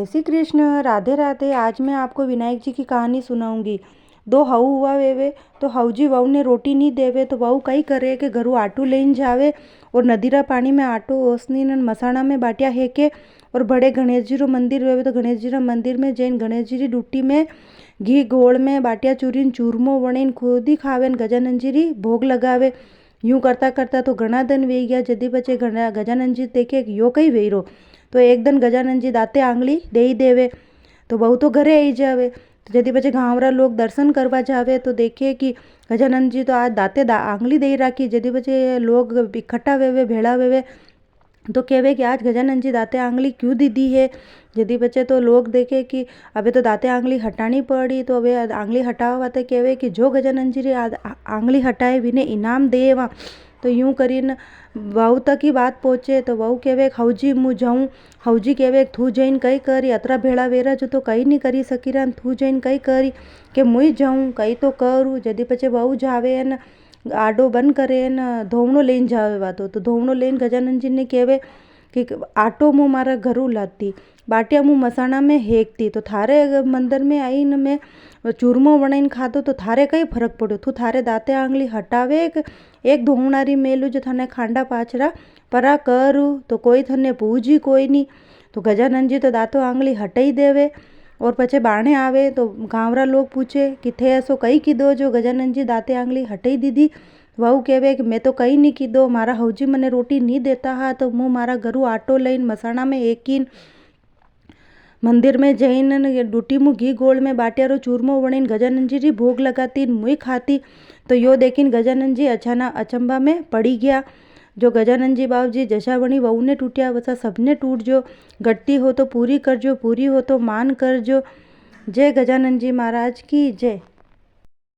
श्री कृष्ण। राधे राधे। आज मैं आपको विनायक जी की कहानी सुनाऊंगी। दो हऊ हुआ वेवे तो हऊजी वहू ने रोटी नहीं देवे तो वहू कई करे कि घरू आटू लेन जावे और नदीरा पानी में आटो ओसनी न मसाणा में बाटिया हेके और बड़े गणेश जी रो मंदिर वेवे तो गणेश जी रा मंदिर में जैन गणेश जी री डूटी में घी गोड़ में बाटिया चूरीन चूरमो वणीन खुद ही खावे गजानन जी री भोग लगावे। यूं करता करता तो घना दिन वे गया। जदी बचे गजानन जी देखे कि यो कई वेरो तो एक दिन गजानन जी दाते आंगली दे ही देवे तो बहू तो घरे आई जावे। तो जदी बचे गाँवरा लोग दर्शन करवा जावे तो देखे कि गजानन जी तो आज दाते आंगली दे राखी। जदी बचे लोग इकट्ठा वेवे भेड़ा वेवे तो कहवे कि आज गजानन जी दाते आंगली क्यों दी दी है। जदी बचे तो लोग देखे कि अबे तो दाते आंगली हटानी पड़ी तो अबे आंगली हटावा वाते कहवे कि जो गजानन जी री आंगली हटाए विने इनाम देवा। तो यूं करीन वहू तक ही बात पहुँचे तो वहू कहवे हऊजी मुँ जाऊँ। हऊजी कहवे थू जईन कई करी अतरा भेड़ा वेरा जो तो कई नहीं करी सकी रहा थू जईन कई करी के मुई जाऊँ कई तो करूँ। जदी पछे वहू जावे न आडो बंद करे न धोवणो लेन जावे वातो तो धोवणो लेन गजानन जी ने कहवे कि आटो मुँ मारा घरू लाती बाटिया मुँ मसाणा में हेकती तो थारे मंदिर में आई न मैं चूरमो वणाईन खाधो तो थारे कई फर्क पड़ो। तू थारे दाते आंगली हटावे एक धोवणारी मेलू जो थाने खांडा पाछरा परा करू तो कोई थने पूजी कोई नहीं। तो गजानन जी तो दातो आंगली हटाई देवे और पछे बाणे आवे तो गाँवरा लोग पूछे कि थे ऐसो कई कीधो जो गजानन जी दाते आंगली हटाई दीदी। वहू कहवे कि मैं तो कई नहीं कीधो मारा हऊजी मने रोटी नहीं देता हा तो मुँ मारा घरू आटो लईन मसाणा में एकीन मंदिर में जईन डूटी मुँ घी गोड़ में बाटिया रो चूरमो वणीन गजानन जी री भोग लगाती मुई खाती। तो यो देखीन गजानन जी अचानक अचंबा में पड़ी गया। जो गजानन जी बाबू जी जशा वणी वहू ने टूटिया वसा सबने टूट जो। गट्टी हो तो पूरी करजो पूरी हो तो मान करजो। जय गजानन जी महाराज की जय।